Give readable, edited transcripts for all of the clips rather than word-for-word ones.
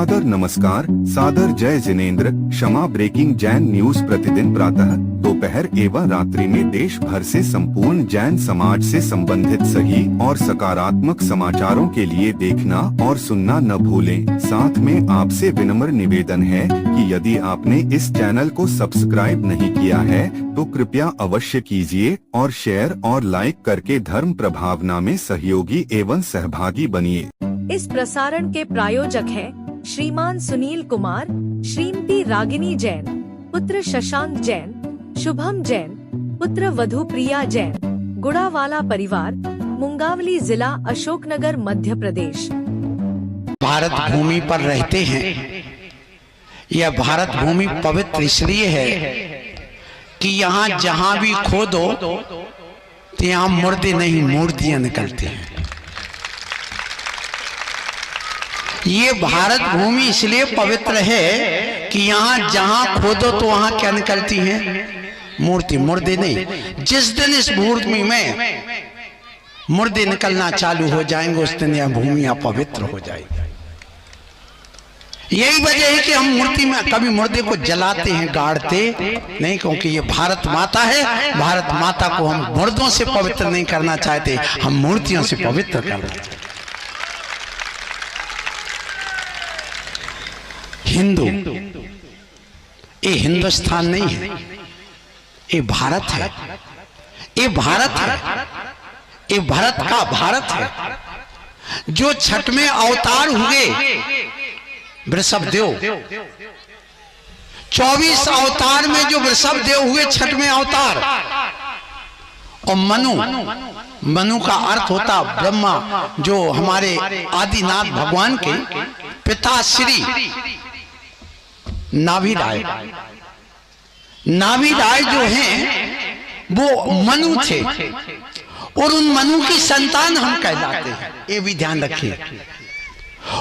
सादर नमस्कार, सादर जय जिनेंद्र। क्षमा ब्रेकिंग जैन न्यूज प्रतिदिन प्रातः, दोपहर एवं रात्रि में देश भर से संपूर्ण जैन समाज से संबंधित सही और सकारात्मक समाचारों के लिए देखना और सुनना न भूलें। साथ में आपसे विनम्र निवेदन है कि यदि आपने इस चैनल को सब्सक्राइब नहीं किया है तो कृपया अवश्य कीजिए और शेयर और लाइक करके धर्म प्रभावना में सहयोगी एवं सहभागी बनिए। इस प्रसारण के प्रायोजक हैं श्रीमान सुनील कुमार, श्रीमती रागिनी जैन, पुत्र शशांक जैन, शुभम जैन, पुत्र वधु प्रिया जैन, गुड़ावाला परिवार, मुंगावली जिला, अशोकनगर, मध्य प्रदेश। भारत भूमि पर रहते हैं। यह भारत भूमि पवित्र इसलिए है कि यहाँ जहाँ भी खोदो तो यहाँ मुर्दे नहीं, मूर्तियां निकलती हैं। ये भारत भूमि इसलिए पवित्र है कि यहाँ जहाँ खोदो तो वहाँ क्या निकलती हैं? मूर्ति, मुर्दे नहीं। जिस दिन इस भूमि में मुर्दे निकलना चालू हो जाएंगे उस दिन यह भूमि अपवित्र हो जाएगी। यही वजह है कि हम मूर्ति में कभी मुर्दे को जलाते हैं, गाड़ते नहीं, क्योंकि ये भारत माता है। भारत माता को हम मुर्दों से पवित्र नहीं करना चाहते, हम मूर्तियों से पवित्र करना चाहते। हिंदू ये हिंदुस्तान नहीं है, ये भारत है। ये भारत है, ये भारत का भारत है। जो छठ में अवतार हुए वृषभदेव, 24 अवतार में जो वृषभदेव हुए छठ में अवतार, और मनु का अर्थ होता ब्रह्मा, जो हमारे आदिनाथ भगवान के पिता श्री नाभिराय जो हैं वो मनु थे, और उन मनु की संतान हम कहलाते हैं। ये भी ध्यान रखिए।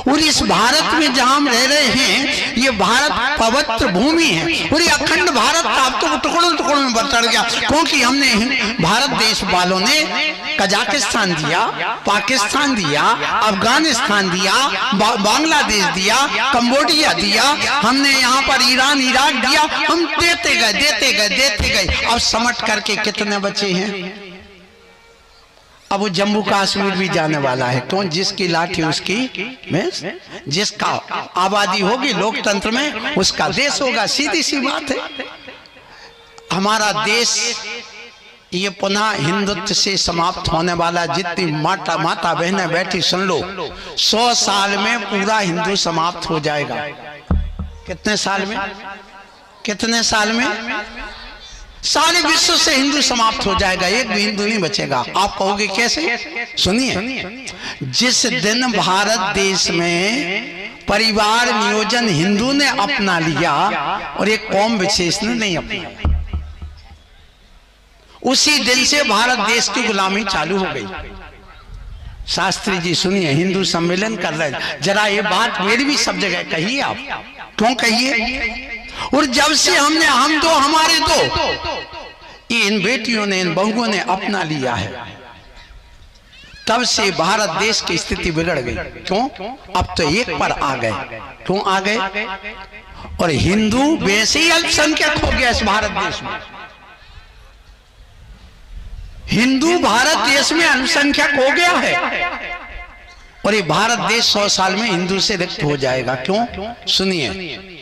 और इस भारत में जहां हम रह रहे हैं, ये भारत पवित्र भूमि है। और ये अखंड भारत अब तो टुकड़ों टुकड़ों में बट गया, क्योंकि हमने भारत देश वालों ने कजाकिस्तान दिया, पाकिस्तान दिया, अफगानिस्तान दिया, बांग्लादेश दिया, कंबोडिया दिया, हमने यहाँ पर ईरान, इराक दिया। हम देते गए। अब समट करके कितने बचे हैं? अब वो जम्मू कश्मीर भी जाने वाला है। क्यों? जिसकी लाठी उसकी भैंस, जिसका आबादी होगी लोकतंत्र में उसका देश होगा। सीधी सी बात है। हमारा देश ये पुनः हिंदुत्व से समाप्त होने वाला। जितनी माता बहनें बैठी सुन लो, 100 साल में पूरा हिंदू समाप्त हो जाएगा। कितने साल में? सारे विश्व से हिंदू समाप्त हो जाएगा, एक भी हिंदू नहीं बचेगा। आप कहोगे कैसे? सुनिए, जिस दिन भारत देश में परिवार नियोजन हिंदू ने अपना लिया और एक कौम विशेष ने नहीं अपना, उसी दिन से भारत देश की गुलामी चालू हो गई। शास्त्री जी सुनिए, हिंदू सम्मेलन कर रहे हैं, जरा ये बात मेरी भी सब जगह कहिए। आप क्यों कहिए? और जब से हमने हम दो हमारे दो इन बेटियों ने, इन बहुओं ने अपना लिया है, तब से भारत देश की स्थिति बिगड़ गई। क्यों? अब तो एक पर आ गए। क्यों आ गए? और हिंदू वैसे ही अल्पसंख्यक हो गया इस भारत देश में। हिंदू भारत देश में अल्पसंख्यक हो गया है, और ये भारत देश 100 साल में हिंदू से रिक्त हो जाएगा। क्यों? सुनिए,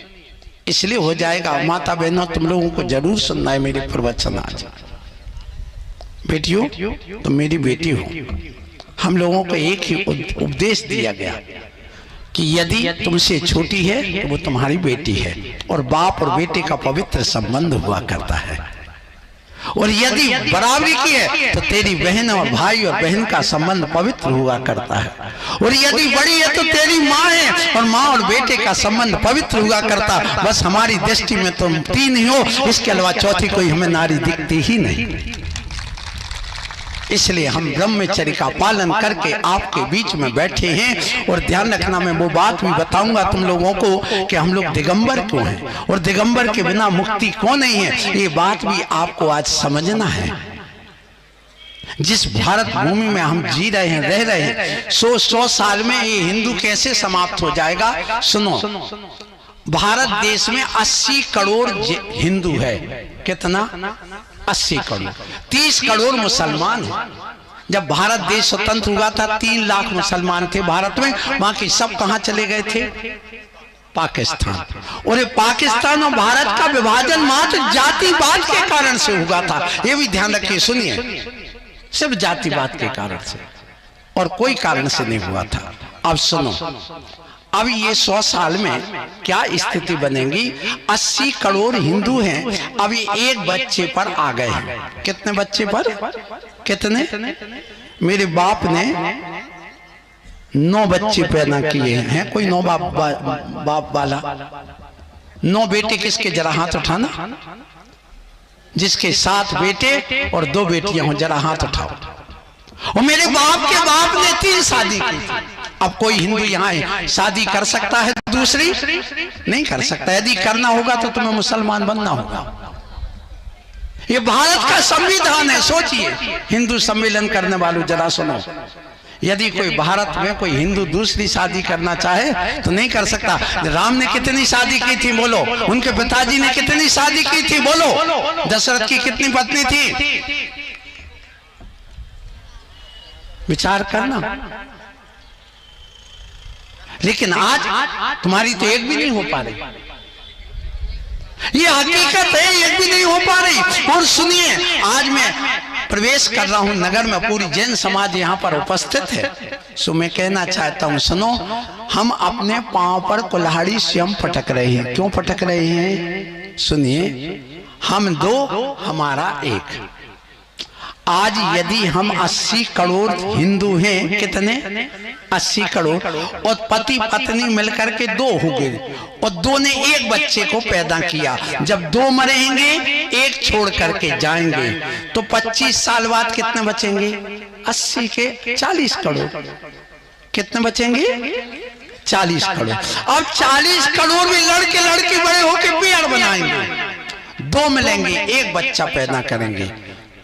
इसलिए हो जाएगा। माता बहनों, तुम लोगों को जरूर सुनना है मेरे प्रवचन आज। बेटियों, तुम मेरी बेटी हो। हम लोगों को एक ही उपदेश दिया गया कि यदि तुमसे छोटी है तो वो तुम्हारी बेटी है, और बाप और बेटे का पवित्र संबंध हुआ करता है। और यदि बराबरी की है तो तेरी बहन और भाई और बहन का संबंध पवित्र हुआ करता है। और यदि बड़ी है तो तेरी माँ है, और माँ और बेटे का संबंध पवित्र हुआ करता। बस हमारी दृष्टि में तुम तीन ही हो, इसके अलावा चौथी कोई हमें नारी दिखती ही नहीं। इसलिए हम ब्रह्मचर्य का पालन करके आपके बीच में बैठे हैं। और ध्यान रखना, मैं वो बात भी बताऊंगा तुम लोगों को कि हम लोग दिगंबर क्यों हैं, और दिगंबर के बिना मुक्ति क्यों नहीं है। ये बात भी आपको आज समझना है। जिस भारत भूमि में हम जी रहे हैं, रह रहे हैं, 100 साल में ये हिंदू कैसे समाप्त हो जाएगा? सुनो, भारत देश में 80 करोड़ हिंदू है। कितना? 80 करोड़। 30 करोड़ मुसलमान हैं। जब भारत देश स्वतंत्र हुआ था 3 लाख मुसलमान थे भारत में, बाकी सब कहां चले गए थे? पाकिस्तान। और ये पाकिस्तान और भारत का विभाजन मात्र जातिवाद के कारण से हुआ था। ये भी ध्यान रखिए, सुनिए, सिर्फ जातिवाद के कारण से और कोई कारण से नहीं हुआ था। अब सुनो, अब ये 100 साल में क्या स्थिति बनेगी? 80 करोड़ हिंदू हैं, अब ये एक बच्चे पर आ गए हैं। कितने बच्चे पर? कितने? मेरे बाप ने 9 बच्चे पैदा किए हैं। कोई 9 बाप वाला? 9 बेटे किसके? जरा हाथ उठाना। जिसके 7 बेटे और 2 बेटियां हो, जरा हाथ उठाओ। और मेरे बाप के बाप ने 3 शादी की थी। अब कोई हिंदू यहाँ शादी कर सकता है दूसरी? नहीं कर सकता। यदि करना होगा तो तुम्हें मुसलमान बनना होगा। ये भारत का संविधान है। सोचिए, हिंदू सम्मेलन करने वालों जरा सुनो, यदि कोई भारत में कोई हिंदू दूसरी शादी करना चाहे तो नहीं कर सकता। राम ने कितनी शादी की थी बोलो? उनके पिताजी ने कितनी शादी की थी बोलो? दशरथ की कितनी पत्नी थी? विचार करना। लेकिन आज तुम्हारी तो एक भी नहीं हो पा रही। ये हकीकत है, एक भी नहीं हो पा रही। और सुनिए, आज मैं प्रवेश कर रहा हूं नगर में, पूरी जैन समाज यहां पर उपस्थित है। सो मैं कहना चाहता हूं, सुनो, हम अपने पांव पर कुल्हाड़ी स्वयं पटक रहे हैं। क्यों पटक रहे हैं? सुनिए, हम 2 हमारा 1। आज यदि हम 80 करोड़ हिंदू हैं, कितने? 80 करोड़, और पति पत्नी मिलकर के 2 हो गए, और 2 ने एक बच्चे को पैदा किया। जब 2 मरेंगे, 1 छोड़ करके जाएंगे, तो 25 साल बाद कितने बचेंगे? 80 के 40 करोड़। कितने बचेंगे? 40 करोड़। अब 40 करोड़ में लड़के लड़की बड़े होकर पेड़ बनाएंगे। 2 मिलेंगे, 1 बच्चा पैदा करेंगे,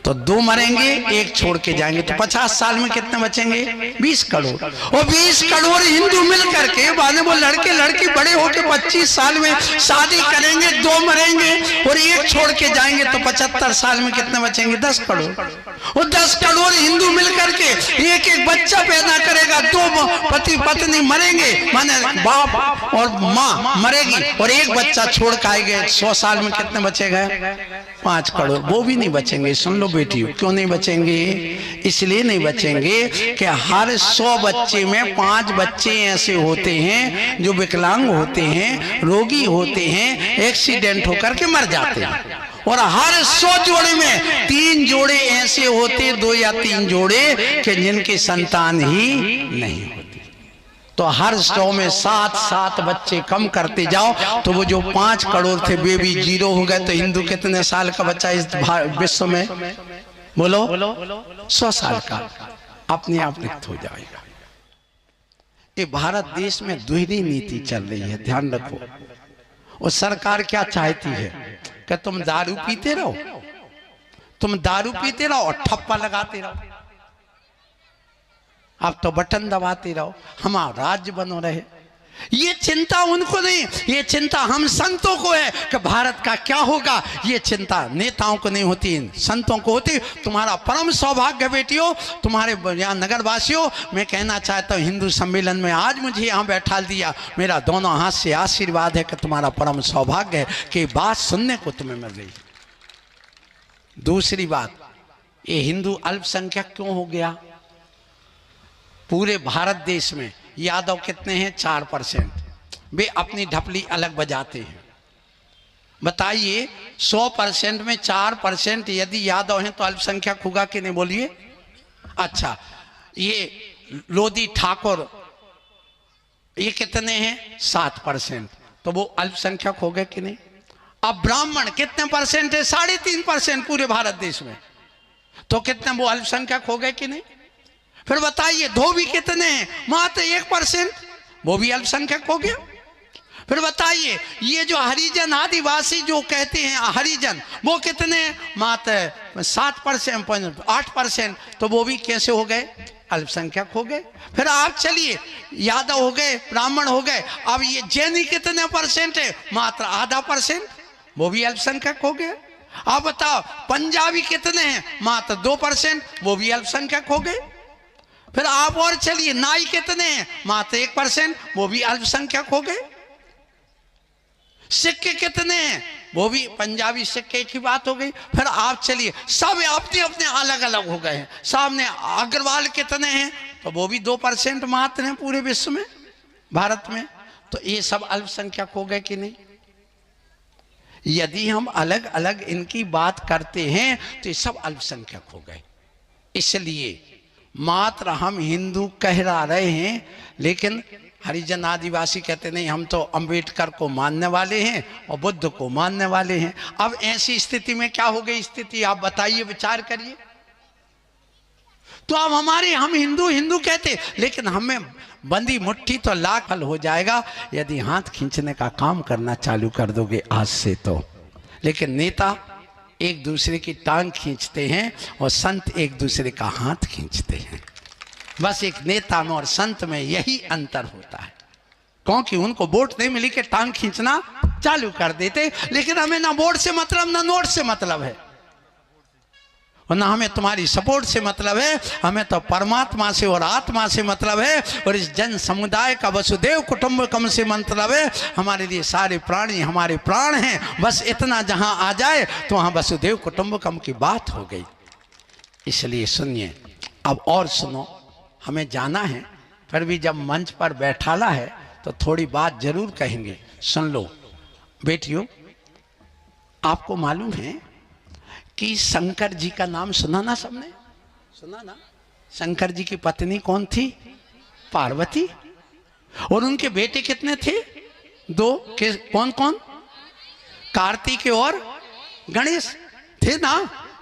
तो 2 मरेंगे, 1 छोड़ के जाएंगे, तो 50 साल में कितने बचेंगे? 20 करोड़। और 20 करोड़ हिंदू मिल करके वो लड़के लड़की बड़े होके 25 साल में शादी करेंगे, 2 मरेंगे और 1 छोड़ के जाएंगे, तो 75 साल में कितने बचेंगे? 10 करोड़। और 10 करोड़ हिंदू मिल करके एक बच्चा पैदा करेगा, 2 पति पत्नी मरेंगे, माने बाप और माँ मरेगी, और 1 बच्चा छोड़ के आएंगे। 100 साल में कितने बचेगा? 5 करोड़। वो भी नहीं बचेंगे। सुन लो बेटियों, क्यों नहीं बचेंगे? इसलिए नहीं बचेंगे कि हर 100 बच्चे में 5 बच्चे ऐसे होते हैं जो विकलांग होते हैं, रोगी होते हैं, एक्सीडेंट होकर के मर जाते हैं। और हर 100 जोड़े में 3 जोड़े ऐसे होते, 2 या 3 जोड़े कि जिनकी संतान ही नहीं होती। तो हर 100 में 7 बच्चे कम करते जाओ, तो वो जो 5 करोड़ थे वे भी 0 हो गए। तो हिंदू कितने साल का बच्चा इस विश्व में? बोलो, 100 साल का अपने आप रिक्त हो जाएगा। ये भारत देश में दोहरी नीति चल रही है, ध्यान रखो। और सरकार क्या चाहती है कि तुम दारू पीते रहो, तुम दारू पीते रहो और ठप्पा लगाते रहो, आप तो बटन दबाते रहो, हमारा राज्य बनो रहे। ये चिंता उनको नहीं, ये चिंता हम संतों को है कि भारत का क्या होगा। ये चिंता नेताओं को नहीं होती, संतों को होती। तुम्हारा परम सौभाग्य बेटियों, तुम्हारे यहाँ नगरवासियों, मैं कहना चाहता हूँ हिंदू सम्मेलन में आज मुझे यहाँ बैठा दिया, मेरा दोनों हाथ से आशीर्वाद है कि तुम्हारा परम सौभाग्य है कि बात सुनने को तुम्हें मिल रही। दूसरी बात, ये हिंदू अल्पसंख्यक क्यों हो गया? पूरे भारत देश में यादव कितने हैं? 4%। वे अपनी ढपली अलग बजाते हैं। बताइए, 100% में 4% यदि यादव हैं तो अल्पसंख्यक होगा कि नहीं? बोलिए। अच्छा, ये लोधी ठाकुर ये कितने हैं? 7%। तो वो अल्पसंख्यक हो गए कि नहीं? अब ब्राह्मण कितने परसेंट है? 3.5% पूरे भारत देश में। तो कितने वो अल्पसंख्यक हो गए कि नहीं? फिर बताइए, धोबी कितने हैं? मात्र 1%, वो भी अल्पसंख्यक हो गया। फिर बताइए, ये जो हरिजन आदिवासी जो कहते हैं हरिजन, वो कितने? मात्र 7%, 8%, तो वो भी कैसे हो गए? अल्पसंख्यक हो गए। फिर आप चलिए, यादव हो गए, ब्राह्मण हो गए, अब ये जैनी कितने परसेंट है? मात्र आधा %, वो भी अल्पसंख्यक हो गए। आप बताओ पंजाबी कितने हैं? मात्र 2%, वो भी अल्पसंख्यक हो गए। फिर आप और चलिए, नाई कितने हैं? मात्र 1%, वो भी अल्पसंख्यक हो गए। सिक्के कितने हैं? वो भी पंजाबी सिक्के की बात हो गई। फिर आप चलिए, सब अपने अपने अलग अलग हो गए हैं। सामने अग्रवाल कितने हैं? तो वो भी 2% मात्र हैं पूरे विश्व में, भारत में। तो ये सब अल्पसंख्यक हो गए कि नहीं? यदि हम अलग अलग इनकी बात करते हैं तो ये सब अल्पसंख्यक हो गए। इसलिए मात्र हम हिंदू कह रहे हैं, लेकिन हरिजन आदिवासी कहते नहीं, हम तो अंबेडकर को मानने वाले हैं और बुद्ध को मानने वाले हैं। अब ऐसी स्थिति में क्या हो गई स्थिति? आप बताइए, विचार करिए। तो अब हम हिंदू हिंदू कहते, लेकिन हमें बंदी मुट्ठी तो लाख हल हो जाएगा यदि हाथ खींचने का काम करना चालू कर दोगे आज से तो। लेकिन नेता एक दूसरे की टांग खींचते हैं और संत एक दूसरे का हाथ खींचते हैं। बस एक नेता में और संत में यही अंतर होता है, क्योंकि उनको वोट नहीं मिली कि टांग खींचना चालू कर देते। लेकिन हमें ना वोट से मतलब, ना नोट से मतलब है, और ना हमें तुम्हारी सपोर्ट से मतलब है। हमें तो परमात्मा से और आत्मा से मतलब है, और इस जन समुदाय का वसुदेव कुटुंबकम से मतलब है। हमारे लिए सारे प्राणी हमारे प्राण हैं। बस इतना जहां आ जाए तो वहां वसुदेव कुटुंबकम की बात हो गई। इसलिए सुनिए, अब और सुनो, हमें जाना है, फिर भी जब मंच पर बैठाला है तो थोड़ी बात जरूर कहेंगे। सुन लो बेटियों, आपको मालूम है कि शंकर जी का नाम सुना ना? सबने सुना ना? शंकर जी की पत्नी कौन थी? पार्वती। और उनके बेटे कितने थे? 2। कौन कौन? कार्तिक और गणेश थे ना?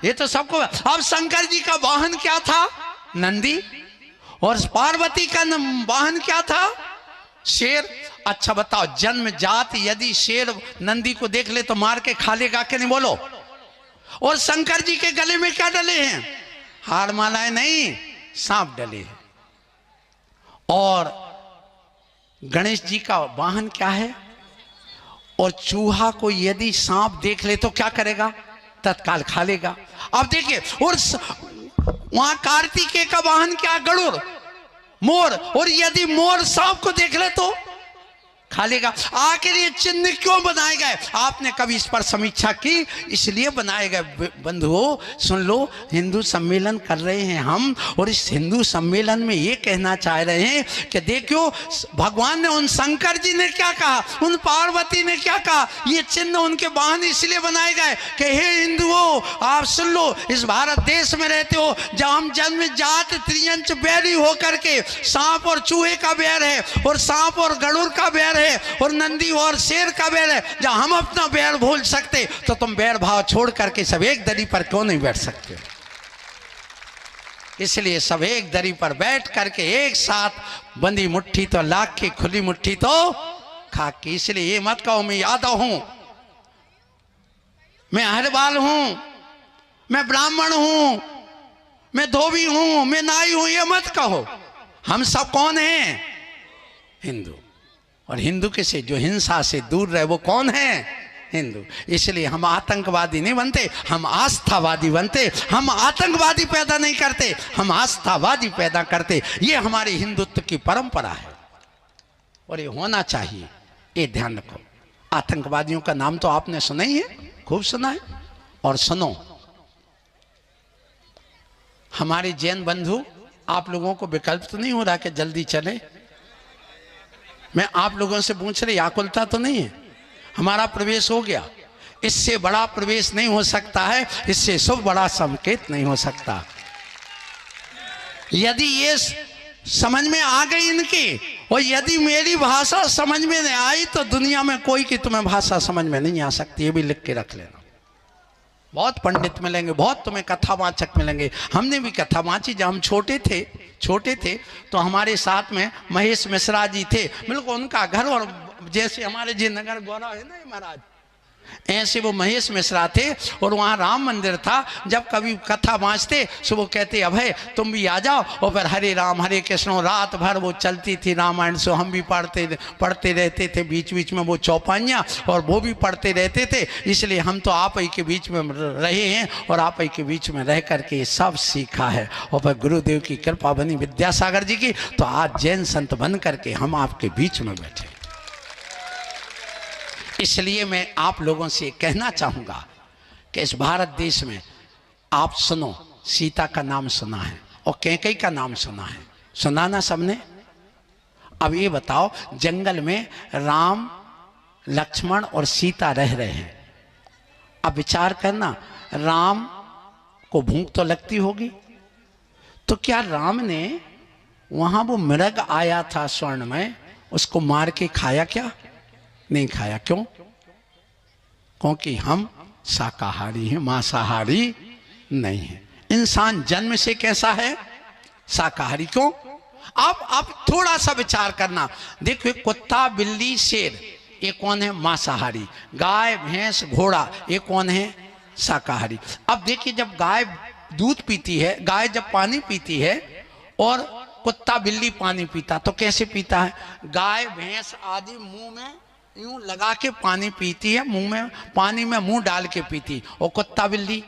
ये तो सबको। अब शंकर जी का वाहन क्या था? नंदी। और पार्वती का वाहन क्या था? शेर। अच्छा बताओ, जन्म जात यदि शेर नंदी को देख ले तो मार के खा लेगा कि नहीं? बोलो। और शंकर जी के गले में क्या डले हैं? हार मालाएं नहीं, सांप डले हैं। और गणेश जी का वाहन क्या है? और चूहा को यदि सांप देख ले तो क्या करेगा? तत्काल खा लेगा। अब देखिए, और वहां कार्तिकेय का वाहन क्या? गरुड़, मोर। और यदि मोर सांप को देख ले तो खा लेगा। आखिर ये चिन्ह क्यों बनाए गए? आपने कभी इस पर समीक्षा की? इसलिए बनाए गए। बंधुओं सुन लो, हिंदू सम्मेलन कर रहे हैं हम, और इस हिंदू सम्मेलन में ये कहना चाह रहे हैं कि देखो भगवान ने, उन शंकर जी ने क्या कहा, उन पार्वती ने क्या कहा। ये चिन्ह उनके वाहन इसलिए बनाए गए कि हे हिंदुओं, आप सुन लो, इस भारत देश में रहते हो जब हम जन्म जात त्रियंच बैरी होकर के, सांप और चूहे का बैर है, और सांप और गरुड़ का बैर है, और नंदी और शेर का बैर है। जब हम अपना बैर भूल सकते तो तुम बैर भाव छोड़ करके सब एक दरी पर क्यों नहीं बैठ सकते? इसलिए सब एक दरी पर बैठ करके एक साथ बंदी मुट्ठी तो लाख की, खुली मुट्ठी तो खाक की। इसलिए ये मत कहो मैं यादव हूं, मैं हरवाल हूं, मैं ब्राह्मण हूं, मैं धोबी हूं, मैं नाई हूं, ये मत कहो। हम सब कौन हैं? हिंदू। और हिंदू किसे? जो हिंसा से दूर रहे, वो कौन है? हिंदू। इसलिए हम आतंकवादी नहीं बनते, हम आस्थावादी बनते। हम आतंकवादी पैदा नहीं करते, हम आस्थावादी पैदा करते। ये हमारे हिंदुत्व की परंपरा है और ये होना चाहिए। ये ध्यान रखो। आतंकवादियों का नाम तो आपने सुना ही है, खूब सुना है। और सुनो, हमारे जैन बंधु, आप लोगों को विकल्प तो नहीं हो रहा कि जल्दी चले? मैं आप लोगों से पूछ रही, आकुलता तो नहीं है? हमारा प्रवेश हो गया। इससे बड़ा प्रवेश नहीं हो सकता है, इससे शुभ बड़ा संकेत नहीं हो सकता। यदि ये समझ में आ गई इनकी, और यदि मेरी भाषा समझ में नहीं आई, तो दुनिया में कोई की तुम्हें भाषा समझ में नहीं आ सकती। ये भी लिख के रख लेना। बहुत पंडित मिलेंगे, बहुत तुम्हें कथावाचक मिलेंगे। हमने भी कथा वाची। जब हम छोटे थे तो हमारे साथ में महेश मिश्रा जी थे। बिल्कुल उनका घर और जैसे हमारे जी नगर गौरव है ना ये महाराज, ऐसे वो महेश मिश्रा थे और वहाँ राम मंदिर था। जब कभी कथा बाँचते सो वो कहते अभय तुम भी आ जाओ, और फिर हरे राम हरे कृष्ण रात भर वो चलती थी रामायण। सो हम भी पढ़ते रहते थे, बीच बीच में वो चौपाइयाँ और वो भी पढ़ते रहते थे। इसलिए हम तो आप ही के बीच में रहे हैं और आप ही के बीच में रह करके सब सीखा है। और फिर गुरुदेव की कृपा बनी विद्यासागर जी की, तो आज जैन संत बन करके हम आपके बीच में बैठे। इसलिए मैं आप लोगों से कहना चाहूँगा कि इस भारत देश में आप सुनो, सीता का नाम सुना है और कैकेयी का नाम सुना है, सुना ना सबने। अब ये बताओ, जंगल में राम लक्ष्मण और सीता रह रहे हैं। अब विचार करना, राम को भूख तो लगती होगी, तो क्या राम ने वहाँ वो मृग आया था स्वर्ण में, उसको मार के खाया क्या? नहीं खाया। क्यों? क्योंकि हम शाकाहारी हैं, मांसाहारी नहीं है। इंसान जन्म से कैसा है? शाकाहारी। क्यों? आप थोड़ा सा विचार करना, देखो कुत्ता बिल्ली शेर ये कौन है? मांसाहारी। गाय भैंस घोड़ा ये कौन है? शाकाहारी। अब देखिए, जब गाय दूध पीती है, गाय जब पानी पीती है और कुत्ता बिल्ली पानी पीता, तो कैसे पीता है? गाय भैंस आदि मुंह में यूं लगा के पानी पीती है, मुंह में पानी में मुंह डाल के पीती, और कुत्ता बिल्ली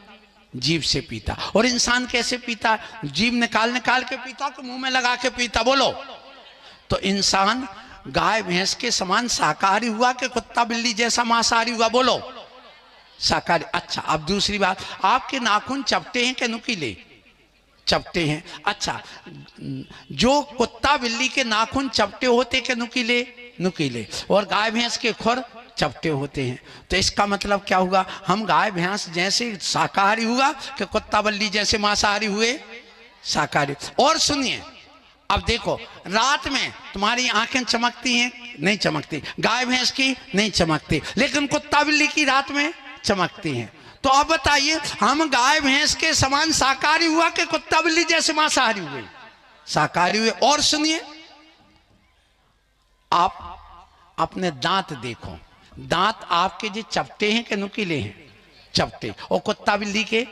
जीभ से पीता। और इंसान कैसे पीता? जीभ निकाल निकाल के पीता कि मुंह में लगा के पीता? बोलो। तो इंसान गाय भैंस के समान शाकाहारी हुआ कि कुत्ता बिल्ली जैसा मांसाहारी हुआ? बोलो। शाकाहारी। अच्छा, अब दूसरी बात, आपके नाखून चपटे हैं कि नुकीले? चपटे हैं। अच्छा, जो कुत्ता बिल्ली के नाखून चपटे होते कि नुकीले? नुकीले। और गाय भैंस के खुर चपटे होते हैं। तो इसका मतलब क्या हुआ? हम गाय भैंस जैसे शाकाहारी हुआ कि कुत्ता बिल्ली जैसे मांसाहारी हुए? शाकाहारी। और सुनिए, अब देखो, रात में तुम्हारी आंखें चमकती हैं? नहीं चमकती। गाय भैंस की नहीं चमकती, लेकिन कुत्ता बिल्ली की रात में चमकती हैं। तो अब बताइए, हम गाय भैंस के समान शाकाहारी हुआ कि कुत्ता बिल्ली जैसे मांसाहारी हुए? शाकाहारी हुए। और सुनिए, आप अपने दांत देखो, दांत आपके जो चपटे हैं कि नुकीले हैं? चपटे। और कुत्ता बिल्ली के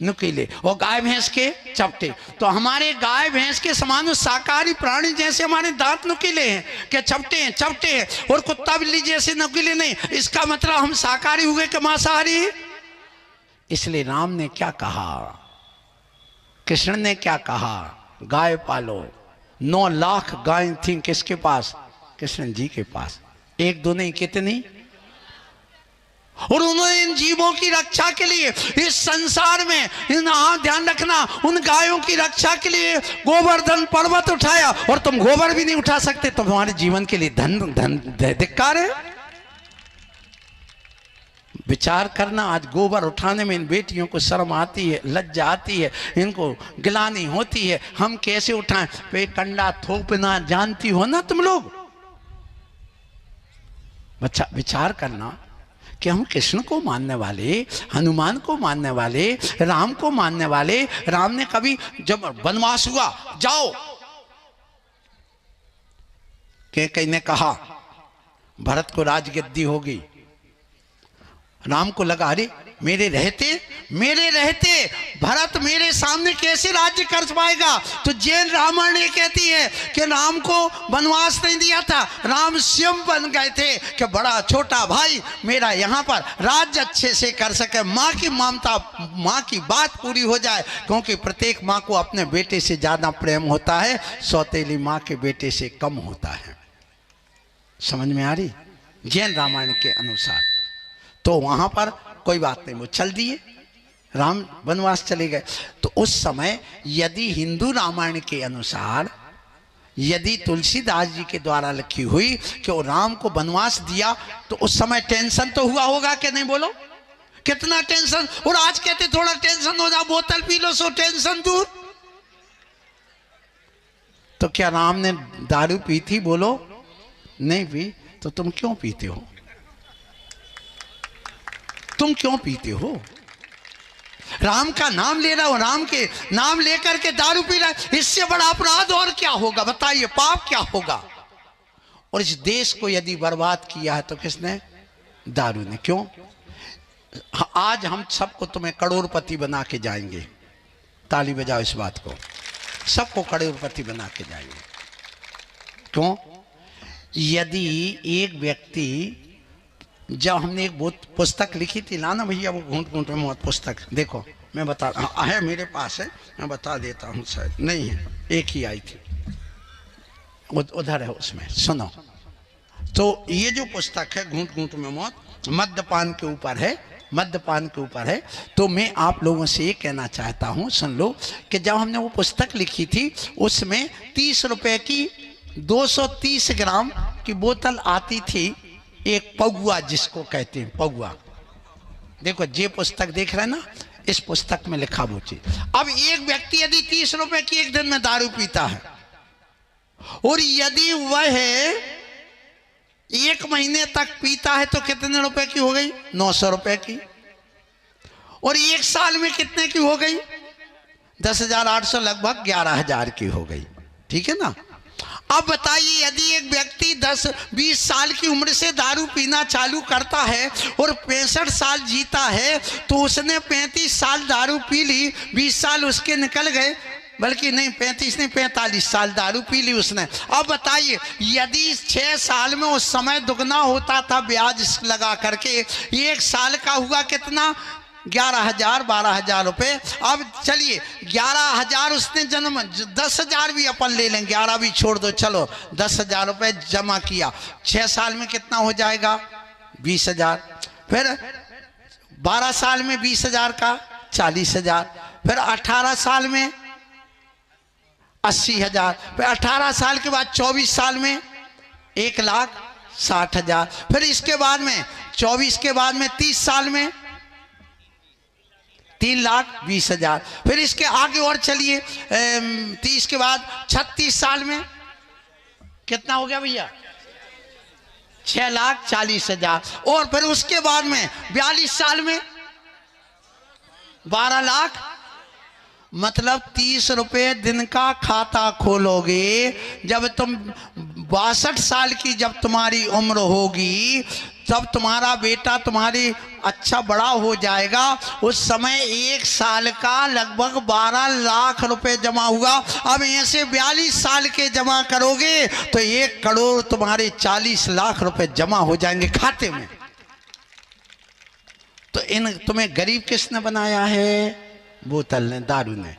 नुकीले, और गाय भैंस के चपटे। तो हमारे गाय भैंस के समान शाकाहारी प्राणी जैसे हमारे दांत नुकीले हैं कि चपटे हैं? चपटे हैं। और कुत्ता बिल्ली जैसे नुकीले नहीं। इसका मतलब हम शाकाहारी हुए कि मांसाहारी? इसलिए राम ने क्या कहा, कृष्ण ने क्या कहा? गाय पालो। 9 लाख गाय थी किसके पास? कृष्ण जी के पास। एक दो नहीं, कितनी? और उन्होंने इन जीवों की रक्षा के लिए इस संसार में, ध्यान रखना, उन गायों की रक्षा के लिए गोवर्धन पर्वत उठाया। और तुम गोबर भी नहीं उठा सकते तो तुम्हारे जीवन के लिए धन धिक्कार है। विचार करना, आज गोबर उठाने में इन बेटियों को शर्म आती है, लज्जा आती है, इनको गिलानी होती है। हम कैसे उठाएं? पे कंडा थोपना जानती हो ना तुम लोग? बच्चा विचार करना कि हम कृष्ण को मानने वाले, हनुमान को मानने वाले, राम को मानने वाले, राम ने कभी जब वनवास हुआ, जाओ, कैकेयी ने कहा भरत को राजगद्दी होगी। राम को लगा, अरे मेरे रहते भरत मेरे सामने कैसे राज्य कर पाएगा? तो जैन रामायण ये कहती है कि राम को वनवास नहीं दिया था, राम स्वयं बन गए थे कि बड़ा छोटा भाई मेरा यहाँ पर राज्य अच्छे से कर सके, माँ की ममता, माँ की बात पूरी हो जाए। क्योंकि प्रत्येक माँ को अपने बेटे से ज्यादा प्रेम होता है, सौतेली माँ के बेटे से कम होता है। समझ में आ रही? जैन रामायण के अनुसार। तो वहां पर कोई बात नहीं, वो चल दिए, राम वनवास चले गए। तो उस समय यदि हिंदू रामायण के अनुसार, यदि तुलसीदास जी के द्वारा लिखी हुई कि वो राम को वनवास दिया, तो उस समय टेंशन तो हुआ होगा कि नहीं? बोलो, कितना टेंशन। और आज कहते थोड़ा टेंशन हो जाओ, बोतल पी लो सो टेंशन दूर। तो क्या राम ने दारू पी थी? बोलो, नहीं पी। तो तुम क्यों पीते हो? तुम क्यों पीते हो? राम का नाम ले रहा हो, राम के नाम लेकर के दारू पी रहा है, इससे बड़ा अपराध और क्या होगा? बताइए, पाप क्या होगा? और इस देश को यदि बर्बाद किया है तो किसने? दारू ने। क्यों? आज हम सबको तुम्हें करोड़पति बना के जाएंगे। ताली बजाओ इस बात को। सबको करोड़पति बना के जाएंगे। क्यों? यदि एक व्यक्ति, जब हमने एक बहुत पुस्तक लिखी थी, लाना भैया वो घूंट घूंट में मौत पुस्तक, देखो मैं बता, है मेरे पास है, मैं बता देता हूँ, शायद नहीं है, एक ही आई थी, उधर है, उसमें सुनो। तो ये जो पुस्तक है घूंट घूंट में मौत, मद्यपान के ऊपर है, मद्यपान के ऊपर है। तो मैं आप लोगों से ये कहना चाहता हूँ, सुन लो, कि जब हमने वो पुस्तक लिखी थी उसमें 30 रुपए की 230 ग्राम की बोतल आती थी, एक पगुआ जिसको कहते हैं, पगुआ। देखो ये पुस्तक देख रहे हैं ना, इस पुस्तक में लिखा वो चीज। अब एक व्यक्ति यदि 30 रुपए की एक दिन में दारू पीता है और यदि वह 1 महीने तक पीता है तो कितने रुपए की हो गई? 900 रुपए की। और 1 साल में कितने की हो गई? 10,800, लगभग 11,000 की हो गई। ठीक है ना? अब बताइए, यदि एक व्यक्ति 10-20 साल की उम्र से दारू पीना चालू करता है और 65 साल जीता है, तो उसने 35 साल दारू पी ली, 20 साल उसके निकल गए, बल्कि नहीं 35 नहीं 45 साल दारू पी ली उसने। अब बताइए, यदि 6 साल में उस समय दुगना होता था ब्याज लगा करके, 1 साल का हुआ कितना? 11,000 12,000 रुपए। अब चलिए 11,000 उसने जन्म, 10,000 भी अपन ले लें, 11 भी छोड़ दो, चलो 10,000 रुपए जमा किया, 6 साल में कितना हो जाएगा? 20,000। फिर 12 साल में 20,000 का 40,000। फिर 18 साल में 80,000। फिर 18 साल के बाद 24 साल में 1,60,000। फिर इसके बाद में 24 के बाद में 30 साल में 3,20,000। फिर इसके आगे और चलिए, 30 के बाद 36 साल में कितना हो गया भैया? 6,40,000। और फिर उसके बाद में 42 साल में 12 लाख। मतलब 30 रुपए दिन का खाता खोलोगे, जब तुम 62 साल की जब तुम्हारी उम्र होगी, तब तुम्हारा बेटा तुम्हारी अच्छा बड़ा हो जाएगा, उस समय 1 साल का लगभग 12 लाख रुपए जमा हुआ। अब ऐसे 42 साल के जमा करोगे तो 1 करोड़ तुम्हारे 40 लाख रुपए जमा हो जाएंगे खाते में। तो इन तुम्हें गरीब किसने बनाया है? बोतल ने, दारू ने।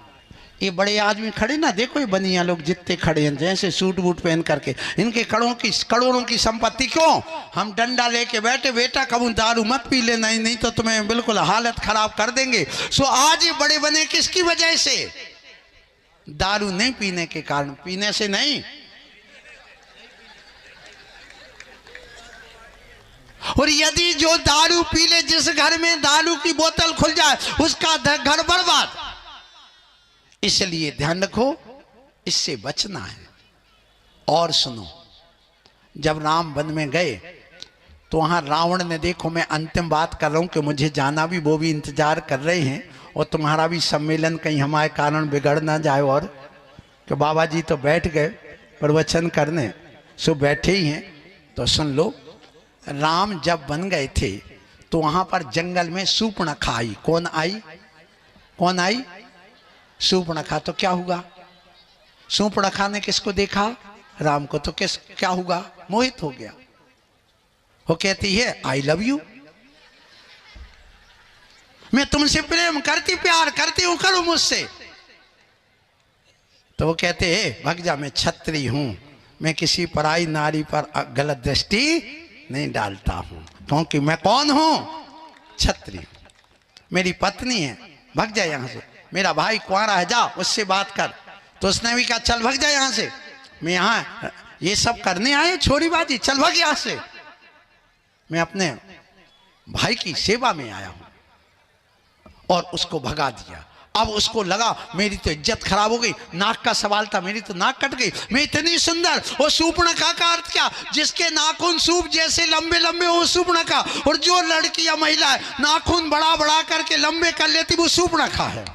ये बड़े आदमी खड़े ना, देखो ये बनिया लोग जितने खड़े हैं, जैसे सूट बूट पहन करके, इनके करोड़ों की संपत्ति। क्यों? हम डंडा लेके बैठे, बेटा कबू दारू मत पी लेना, नहीं तो तुम्हें बिल्कुल हालत खराब कर देंगे। सो आज ये बड़े बने किसकी वजह से? दारू नहीं पीने के कारण, पीने से नहीं। और यदि जो दारू पी ले, जिस घर में दारू की बोतल खुल जाए, उसका घर बर्बाद। इसलिए ध्यान रखो, इससे बचना है। और सुनो, जब राम वन में गए तो वहां रावण ने, देखो मैं अंतिम बात कर रहा हूं कि मुझे जाना भी, वो भी इंतजार कर रहे हैं, और तुम्हारा भी सम्मेलन कहीं हमारे कारण बिगड़ ना जाए। और कि बाबा जी तो बैठ गए प्रवचन करने, सो बैठे ही हैं। तो सुन लो, राम जब बन गए थे तो वहां पर जंगल में शूर्पणखा आई। कौन आई? कौन आई? शूर्पणखा। तो क्या हुआ? शूर्पणखा ने किसको देखा? राम को। तो क्या हुआ? मोहित हो गया। वो कहती है आई लव यू, मैं तुमसे प्रेम करती, प्यार करती हूं, करो मुझसे। तो वो कहते हैं भग जा, मैं क्षत्रिय हूं, मैं किसी पराई नारी पर गलत दृष्टि नहीं डालता हूं, क्योंकि मैं कौन हूं? क्षत्रिय। मेरी पत्नी है, भग जा यहां से। मेरा भाई कुंवारा है, जा उससे बात कर। तो उसने भी कहा चल भग जा यहां से, मैं यहां ये सब करने आए छोरीबाजी, चल भग यहां से, मैं अपने भाई की सेवा में आया हूं। और उसको भगा दिया। अब उसको लगा मेरी तो इज्जत खराब हो गई, नाक का सवाल था, मेरी तो नाक कट गई, मैं इतनी सुंदर। और शूर्पणखा का अर्थ क्या? जिसके नाखून सूप जैसे लंबे लंबे वो शूर्पणखा। और जो लड़की या महिला नाखून बड़ा बड़ा करके लंबे कर लेती वो शूर्पणखा है।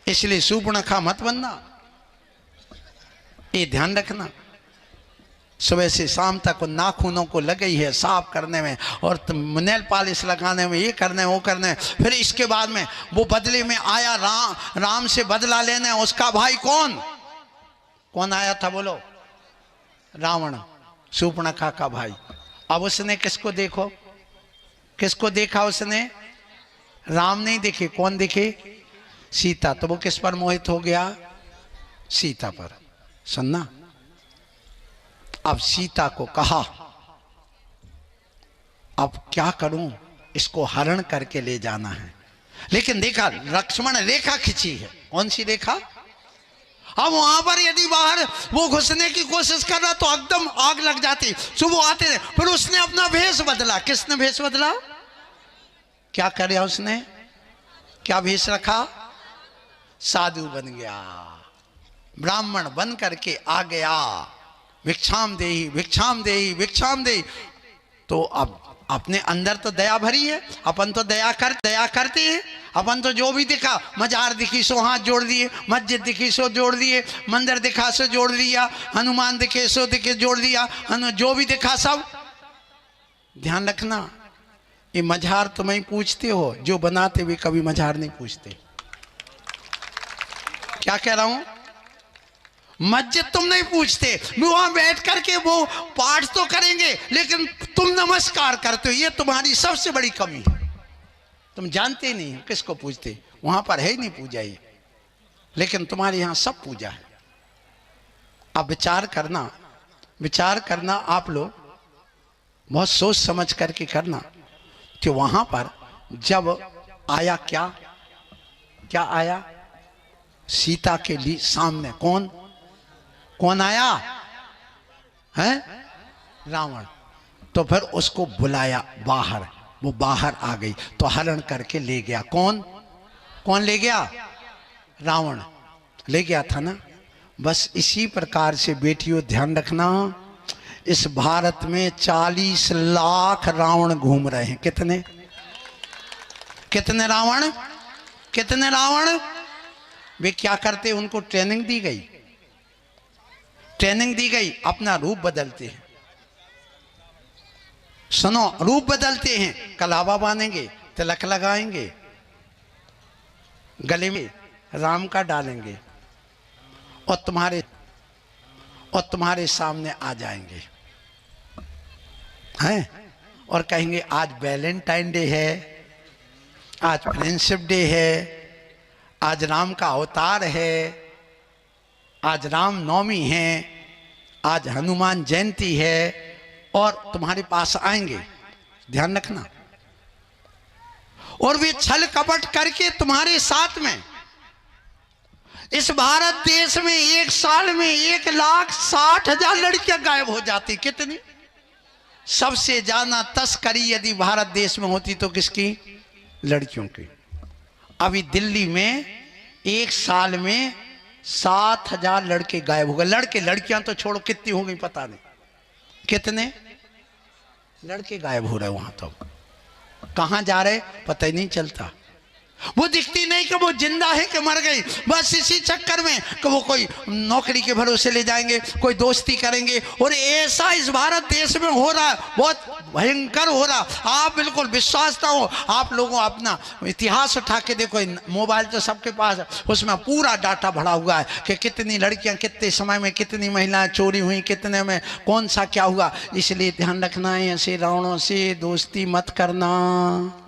इसलिए शूर्पणखा मत बनना, ये ध्यान रखना। सुबह से शाम तक उन नाखूनों को लगी है साफ करने में और नेल पॉलिश लगाने में, ये करने वो करने। फिर इसके बाद में वो बदले में आया राम से बदला लेने। उसका भाई कौन आया था बोलो? रावण, शूर्पणखा का भाई। अब उसने किसको देखा उसने? राम नहीं दिखे, कौन दिखे? सीता। तो वो किस पर मोहित हो गया? सीता पर। सुनना, अब सीता को कहा अब क्या करूं, इसको हरण करके ले जाना है। लेकिन देखा लक्ष्मण रेखा खींची है। कौन सी रेखा? अब वहां पर यदि बाहर वो घुसने की कोशिश कर रहा तो एकदम आग लग जाती। सुबह आते थे। फिर उसने अपना भेष बदला। किसने भेष बदला? क्या करे उसने? क्या भेष रखा? साधु बन गया, ब्राह्मण बन करके आ गया। भिक्षाम देहि भिक्षाम देहि भिक्षाम देहि। तो अब अपने अंदर तो दया भरी है। अपन तो दया करते हैं। अपन तो जो भी दिखा, मजार दिखी सो हाथ जोड़ दिए, मस्जिद दिखी सो जोड़ दिए, मंदिर दिखा सो जोड़ दिया, हनुमान दिखे सो जोड़ दिया, जो भी दिखा सब। ध्यान रखना, ये मजार तुम ही पूछते हो, जो बनाते हुए कभी मजार नहीं पूछते। क्या कह रहा हूं? मस्जिद तुम नहीं पूछते, वहां बैठ करके वो पाठ तो करेंगे लेकिन तुम नमस्कार करते हो। ये तुम्हारी सबसे बड़ी कमी है। तुम जानते ही नहीं किसको पूजते। वहां पर है ही नहीं पूजा ये, लेकिन तुम्हारे यहां सब पूजा है। अब विचार करना आप लोग बहुत सोच समझ करके करना कि वहां पर जब आया क्या आया? सीता के लिए सामने कौन आया है? रावण। तो फिर उसको बुलाया बाहर, वो बाहर आ गई तो हरण करके ले गया। कौन ले गया? रावण ले गया था ना। बस इसी प्रकार से बेटियों ध्यान रखना, इस भारत में 40 लाख रावण घूम रहे हैं। कितने रावण? वे क्या करते? उनको ट्रेनिंग दी गई, अपना रूप बदलते हैं। सुनो, रूप बदलते हैं, कलावा बांधेंगे, तिलक लगाएंगे, गले में राम का डालेंगे और तुम्हारे सामने आ जाएंगे हैं और कहेंगे आज वैलेंटाइन डे है, आज फ्रेंडशिप डे है, आज राम का अवतार है, आज राम नवमी है, आज हनुमान जयंती है, और तुम्हारे पास आएंगे। ध्यान रखना। और वे छल कपट करके तुम्हारे साथ में इस भारत देश में एक साल में 1,60,000 लड़कियां गायब हो जाती। कितनी? सबसे ज्यादा तस्करी यदि भारत देश में होती तो किसकी? लड़कियों की। अभी दिल्ली में एक साल में 7,000 लड़के गायब हो गए। लड़कियां तो छोड़ो, कितनी हो गई पता नहीं। कितने लड़के गायब हो रहे वहां। तो कहां जा रहे पता ही नहीं चलता। वो दिखती नहीं कि वो जिंदा है कि मर गई। बस इसी चक्कर में कि वो कोई नौकरी के भरोसे ले जाएंगे, कोई दोस्ती करेंगे, और ऐसा इस भारत देश में हो रहा है, बहुत भयंकर हो रहा। आप बिल्कुल विश्वास ना हो, आप लोगों अपना इतिहास उठा के देखो, मोबाइल तो सबके पास है, उसमें पूरा डाटा भरा हुआ है कि कितनी लड़कियां कितने समय में, कितनी महिलाएं चोरी हुई, कितने में कौन सा क्या हुआ। इसलिए ध्यान रखना है, ऐसे रावणों से दोस्ती मत करना।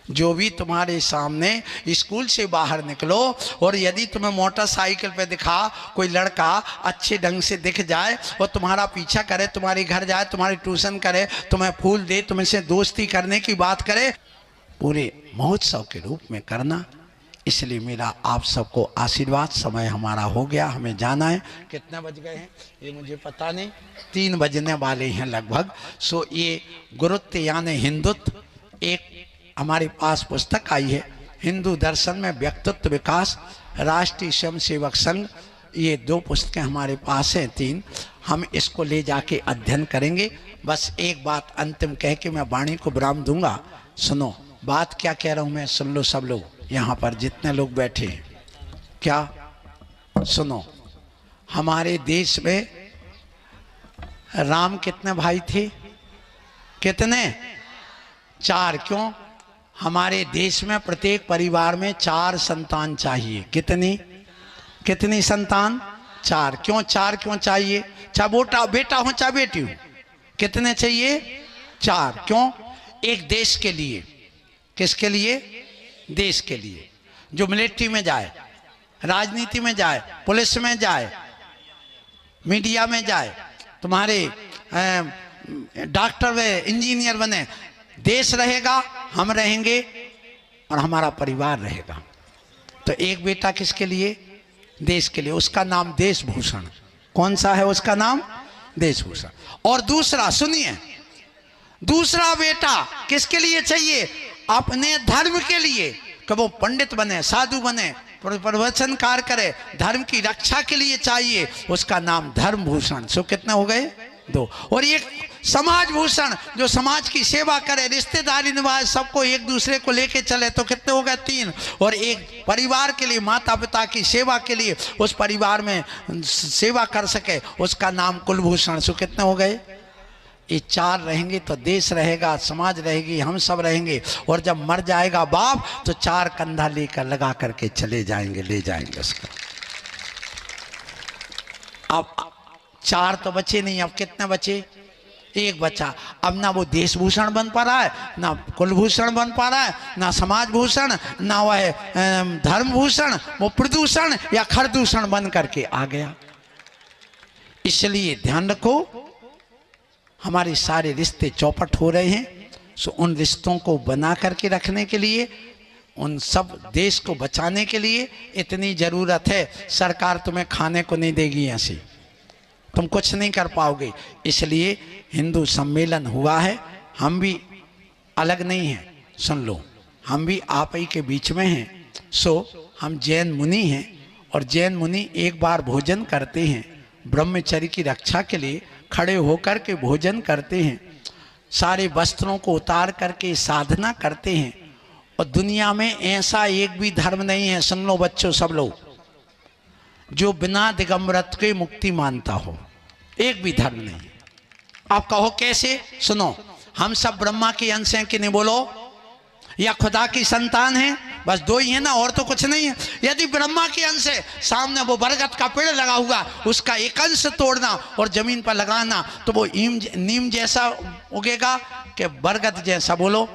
जो भी तुम्हारे सामने, स्कूल से बाहर निकलो और यदि तुम्हें मोटरसाइकिल पे दिखा कोई लड़का अच्छे ढंग से दिख जाए और तुम्हारा पीछा करे, तुम्हारे घर जाए, तुम्हारी ट्यूशन करे, तुम्हें फूल दे, तुमसे दोस्ती करने की बात करे, पूरे महोत्सव के रूप में करना। इसलिए मेरा आप सबको आशीर्वाद। समय हमारा हो गया, हमें जाना है। कितने बज गए हैं ये मुझे पता नहीं, 3 बजने वाले हैं लगभग। सो ये गुरुत्व यानी हिंदुत्व, एक हमारे पास पुस्तक आई है, हिंदू दर्शन में व्यक्तित्व विकास, राष्ट्रीय स्वयंसेवक संघ, ये 2 पुस्तकें हमारे पास हैं, 3। हम इसको ले जाके अध्ययन करेंगे। बस एक बात अंतिम कह के मैं वाणी को विराम दूंगा। सुनो, बात क्या कह रहा हूं मैं, सुन लो सब लोग, यहाँ पर जितने लोग बैठे हैं। क्या सुनो, हमारे देश में राम कितने भाई थे? कितने? 4। क्यों? हमारे देश में प्रत्येक परिवार में 4 संतान चाहिए। कितनी संतान? 4। क्यों 4 क्यों चाहिए? चाहे बेटा हो चाहे बेटी हो, कितने चाहिए? 4। क्यों? एक देश के लिए। किसके लिए? देश के लिए। जो मिलिट्री में जाए, राजनीति में जाए, पुलिस में जाए, मीडिया में जाए, तुम्हारे डॉक्टर व इंजीनियर बने, देश रहेगा, हम रहेंगे और हमारा परिवार रहेगा। तो एक बेटा किसके लिए? देश के लिए। उसका नाम देशभूषण। कौन सा है उसका नाम? देशभूषण। और दूसरा सुनिए, दूसरा बेटा किसके लिए चाहिए? अपने धर्म के लिए, कि वो पंडित बने, साधु बने, प्रवचनकार करे, धर्म की रक्षा के लिए चाहिए। उसका नाम धर्मभूषण। सो कितने हो गए? 2। और एक समाज भूषण, जो समाज की सेवा करे, रिश्तेदारी निभाए, सबको एक दूसरे को लेके चले, तो कितने हो गए? 3। और एक परिवार के लिए, माता पिता की सेवा के लिए, उस परिवार में सेवा कर सके, उसका नाम कुलभूषण। सो कितने हो गए? ये 4 रहेंगे तो देश रहेगा, समाज रहेगी, हम सब रहेंगे। और जब मर जाएगा बाप तो 4 कंधा लेकर लगा करके चले जाएंगे, ले जाएंगे उसको। अब 4 तो बचे नहीं, अब कितने बचे? 1 बचा। अब ना वो देशभूषण बन पा रहा है, ना कुलभूषण बन पा रहा है, ना समाज भूषण, ना वह धर्मभूषण, वो प्रदूषण या खरदूषण बन करके आ गया। इसलिए ध्यान रखो, हमारे सारे रिश्ते चौपट हो रहे हैं। सो उन रिश्तों को बना करके रखने के लिए, उन सब देश को बचाने के लिए इतनी ज़रूरत है। सरकार तुम्हें खाने को नहीं देगी, ऐसी तुम कुछ नहीं कर पाओगे। इसलिए हिंदू सम्मेलन हुआ है, हम भी अलग नहीं हैं। सुन लो, हम भी आप ही के बीच में हैं। सो हम जैन मुनि हैं, और जैन मुनि एक बार भोजन करते हैं, ब्रह्मचर्य की रक्षा के लिए खड़े होकर के भोजन करते हैं, सारे वस्त्रों को उतार करके साधना करते हैं। और दुनिया में ऐसा एक भी धर्म नहीं है, सुन लो बच्चों सब लोग, जो बिना दिगंबरत्व के मुक्ति मानता हो। एक भी धर्म नहीं। आप कहो कैसे? सुनो, हम सब ब्रह्मा के अंश हैं कि नहीं? बोलो। या खुदा की संतान है? बस 2 ही है ना, और तो कुछ नहीं है। यदि ब्रह्मा के अंश है, सामने वो बरगद का पेड़ लगा हुआ, उसका एक अंश तोड़ना और जमीन पर लगाना, तो वो नीम जैसा उगेगा कि बरगद जैसा? बोलो।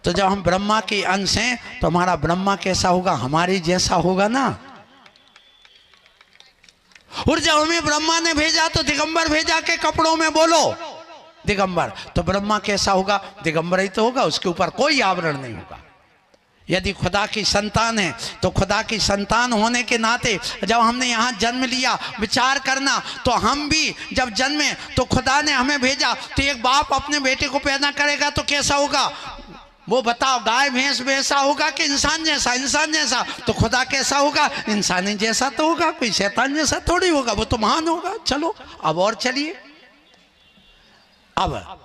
तो जब हम ब्रह्मा के अंश हैं तो हमारा ब्रह्मा कैसा होगा? हमारे जैसा होगा ना। और जब हमें ब्रह्मा ने भेजा तो दिगंबर भेजा के कपड़ों में, बोलो दिगंबर। तो ब्रह्मा कैसा होगा? दिगंबर ही तो होगा, उसके ऊपर कोई आवरण नहीं होगा। यदि खुदा की संतान है तो खुदा की संतान होने के नाते जब हमने यहाँ जन्म लिया, विचार करना, तो हम भी जब जन्मे तो खुदा ने हमें भेजा। तो एक बाप अपने बेटे को पैदा करेगा तो कैसा होगा? वो बताओ, गाय भैंस वैसा होगा कि इंसान जैसा? इंसान जैसा। तो खुदा कैसा होगा? इंसानी जैसा तो होगा, कोई शैतान जैसा थोड़ी होगा, वो तो महान होगा। चलो अब और चलिए, अब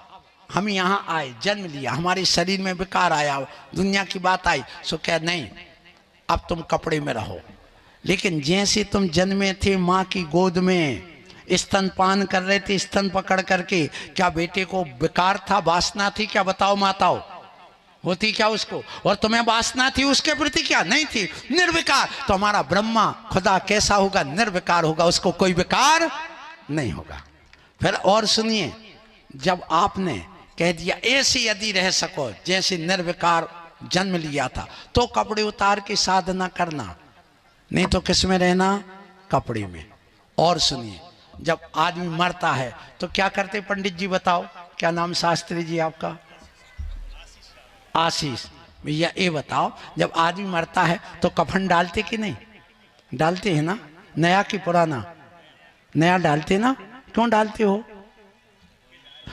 हम यहाँ आए, जन्म लिया, हमारे शरीर में विकार आया, दुनिया की बात आई, सो क्या नहीं, अब तुम कपड़े में रहो। लेकिन जैसे तुम जन्मे थे माँ की गोद में, स्तनपान कर रहे थे स्तन पकड़ करके, क्या बेटे को विकार था, वासना थी क्या? बताओ माताओं, होती क्या उसको? और तुम्हें वासना थी उसके प्रति? क्या नहीं थी, निर्विकार। तो हमारा ब्रह्मा खुदा कैसा होगा? निर्विकार होगा, उसको कोई विकार नहीं होगा। फिर और सुनिए, जब आपने कह दिया ऐसे यदि रह सको जैसे निर्विकार जन्म लिया था, तो कपड़े उतार के साधना करना, नहीं तो किस में रहना? कपड़े में। और सुनिए, जब आदमी मरता है तो क्या करते पंडित जी? बताओ, क्या नाम शास्त्री जी आपका? आशीष भैया। ये बताओ, जब आदमी मरता है तो कफन डालते कि नहीं? डालते हैं ना। नया कि पुराना? नया डालते ना। क्यों डालते हो?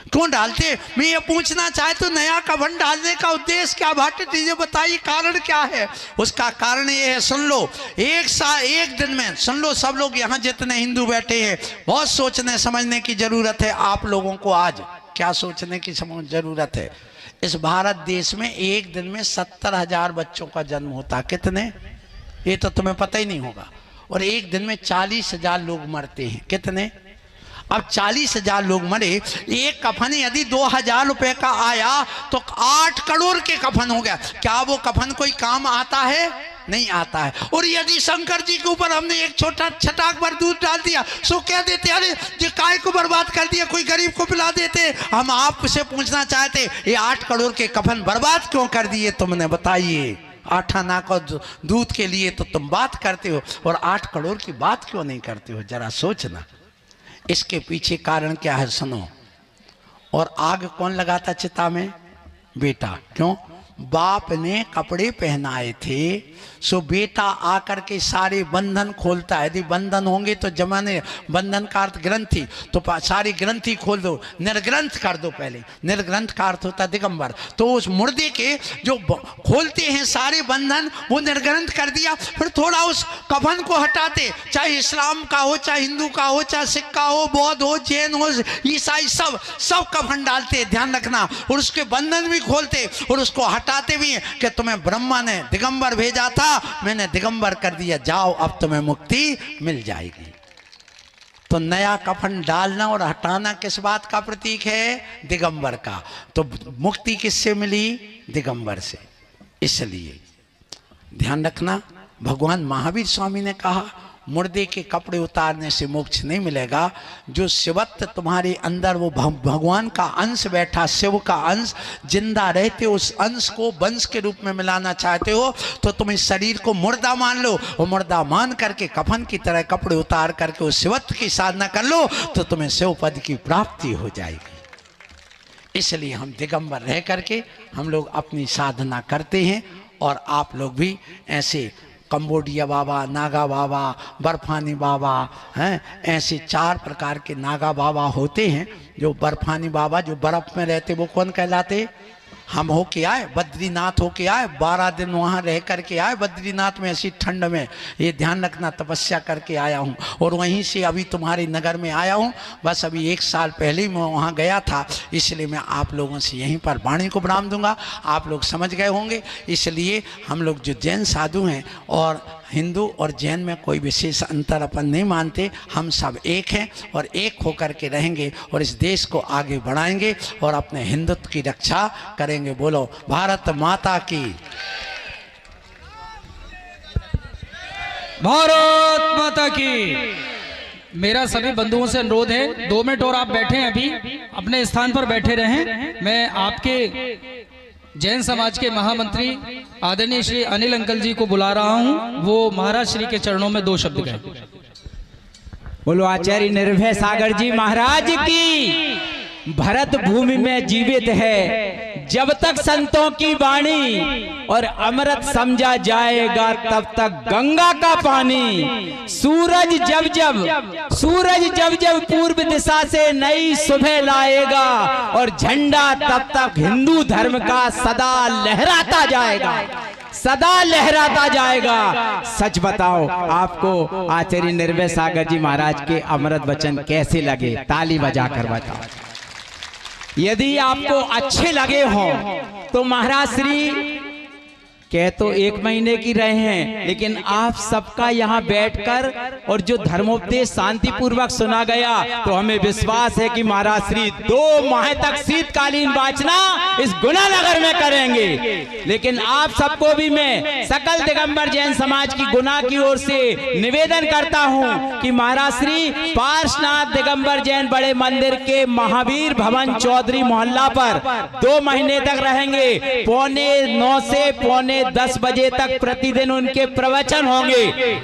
क्यों डालते? मैं ये पूछना चाहे तो नया कफन डालने का उद्देश्य क्या? भाटी दीजिए, बताइए कारण क्या है? उसका कारण ये है, सुन लो, एक दिन में सुन लो सब लोग, यहाँ जितने हिंदू बैठे हैं, बहुत सोचने समझने की जरूरत है आप लोगों को। आज क्या सोचने की जरूरत है? इस भारत देश में एक दिन में 70,000 बच्चों का जन्म होता। कितने? ये तो तुम्हें पता ही नहीं होगा। और एक दिन में 40,000 लोग मरते हैं। कितने? अब 40,000 लोग मरे, एक कफन यदि 2,000 रुपए का आया तो 8 करोड़ के कफन हो गया। क्या वो कफन कोई काम आता है? नहीं आता है। और यदि शंकर जी के ऊपर हमने एक छोटा छटाक भर दूध डाल दिया सो कह देते अरे ये काय को बर्बाद कर दिया, कोई गरीब को पिला देते। हम आपसे पूछना चाहते ये 8 करोड़ के कफन बर्बाद क्यों कर दिए तुमने, बताइए। 8 आना को दूध के लिए तो तुम बात करते हो और 8 करोड़ की बात क्यों नहीं करते हो, जरा सोचना। इसके पीछे कारण क्या है सुनो। और आग कौन लगाता चिता में? बेटा। क्यों? बाप ने कपड़े पहनाए थे सो बेटा आकर के सारे बंधन खोलता है। यदि बंधन होंगे तो जमाने, बंधन का अर्थ ग्रंथि, तो सारी ग्रंथि खोल दो, निर्ग्रंथ कर दो। पहले निर्ग्रंथ का अर्थ होता दिगंबर। तो उस मुर्दे के जो खोलते हैं सारे बंधन वो निर्ग्रंथ कर दिया। फिर थोड़ा उस कफन को हटाते, चाहे इस्लाम का हो, चाहे हिंदू का हो, चाहे सिख का हो, बौद्ध हो, जैन हो, ईसाई, सब कफन डालते, ध्यान रखना। और उसके बंधन भी खोलते और उसको हटाते भी हैं कि तुम्हें ब्रह्मा ने दिगंबर भेजा था, मैंने दिगंबर कर दिया, जाओ अब तुम्हें मुक्ति मिल जाएगी। तो नया कफन डालना और हटाना किस बात का प्रतीक है? दिगंबर का। तो मुक्ति किससे मिली? दिगंबर से। इसलिए ध्यान रखना, भगवान महावीर स्वामी ने कहा मुर्दे के कपड़े उतारने से मोक्ष नहीं मिलेगा। जो शिवत्व तुम्हारे अंदर, वो भगवान का अंश बैठा, शिव का अंश जिंदा रहते, उस अंश को वंश के रूप में मिलाना चाहते हो तो तुम इस शरीर को मुर्दा मान लो और मुर्दा मान करके कफन की तरह कपड़े उतार करके उस शिवत्व की साधना कर लो तो तुम्हें शिव पद की प्राप्ति हो जाएगी। इसलिए हम दिगंबर रह करके हम लोग अपनी साधना करते हैं। और आप लोग भी ऐसे कंबोडिया बाबा, नागा बाबा, बर्फानी बाबा हैं, ऐसे 4 प्रकार के नागा बाबा होते हैं। जो बर्फानी बाबा जो बर्फ में रहते वो कौन कहलाते? हम होके आए, बद्रीनाथ होके आए, 12 दिन वहाँ रह करके आए बद्रीनाथ में, ऐसी ठंड में, ये ध्यान रखना, तपस्या करके आया हूँ। और वहीं से अभी तुम्हारे नगर में आया हूँ, बस अभी 1 साल पहले ही मैं वहाँ गया था। इसलिए मैं आप लोगों से यहीं पर वाणी को प्रणाम दूंगा, आप लोग समझ गए होंगे। इसलिए हम लोग जो जैन साधु हैं और हिंदू और जैन में कोई विशेष अंतर अपन नहीं मानते, हम सब एक हैं और एक होकर के रहेंगे और इस देश को आगे बढ़ाएंगे और अपने हिंदुत्व की रक्षा करेंगे। बोलो भारत माता की। भारत माता की। मेरा सभी बंधुओं से अनुरोध है 2 मिनट और आप बैठे हैं, अभी अपने स्थान पर बैठे रहें। मैं आपके जैन समाज के महामंत्री आदरणीय श्री अनिल अंकल जी को बुला रहा हूं, वो महाराज श्री के चरणों में 2 शब्द कहें। बोलो आचार्य निर्भय सागर जी महाराज की। भरत भूमि में जीवित है जब तक संतों की वाणी, और अमृत समझा जाएगा तब तक गंगा का पानी। सूरज जब जब पूर्व दिशा से नई सुबह लाएगा, और झंडा तब तक हिंदू धर्म का सदा लहराता जाएगा, सदा लहराता जाएगा। सच बताओ, आपको आचार्य निर्भय सागर जी महाराज के अमृत वचन कैसे लगे? ताली बजाकर बताओ। यदि आपको अच्छे लगे हो तो महाराज श्री कह तो 1 महीने की रहे हैं, लेकिन आप सबका यहाँ बैठकर और जो धर्मोपदेश शांतिपूर्वक सुना गया, तो हमें विश्वास है कि महाराज श्री 2 माह तक शीतकालीन वाचना इस गुनानगर में करेंगे। लेकिन आप सबको भी मैं सकल दिगंबर जैन समाज की गुना की ओर से निवेदन करता हूँ कि महाराज श्री पार्श्वनाथ दिगंबर जैन बड़े मंदिर के महावीर भवन चौधरी मोहल्ला पर 2 महीने तक रहेंगे। 8:45 से 9:10 बजे तक प्रतिदिन उनके प्रवचन होंगे।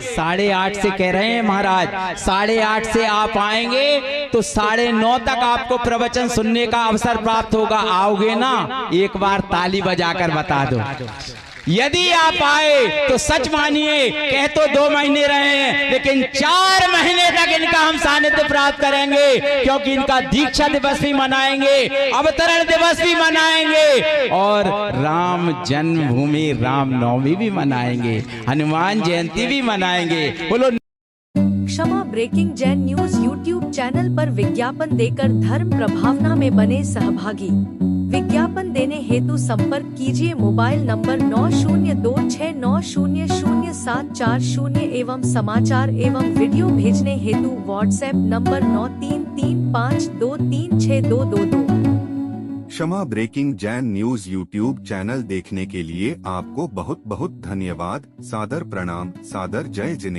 8:30 से कह रहे हैं महाराज, 8:30 से आप आएंगे तो 9:30 तक आपको प्रवचन सुनने का अवसर प्राप्त होगा। आओगे ना? एक बार ताली बजाकर बता दो। यदि आप आए तो सच मानिए, कह तो 2 महीने रहे हैं, लेकिन 4 महीने तक इनका हम सानिध्य प्राप्त करेंगे, क्योंकि इनका दीक्षा दिवस भी मनाएंगे, अवतरण दिवस भी मनाएंगे, और राम जन्मभूमि रामनवमी भी मनाएंगे, हनुमान जयंती भी मनाएंगे। बोलो Kshama breaking Jain news YouTube channel पर विज्ञापन देकर धर्म प्रभावना में बने सहभागी। विज्ञापन देने हेतु संपर्क कीजिए मोबाइल नंबर 9026900740 एवं समाचार एवं वीडियो भेजने हेतु WhatsApp number 9335236222। Kshama breaking Jain news YouTube channel देखने के लिए आपको बहुत बहुत धन्यवाद। सादर प्रणाम, सादर जय जिनेंद्र।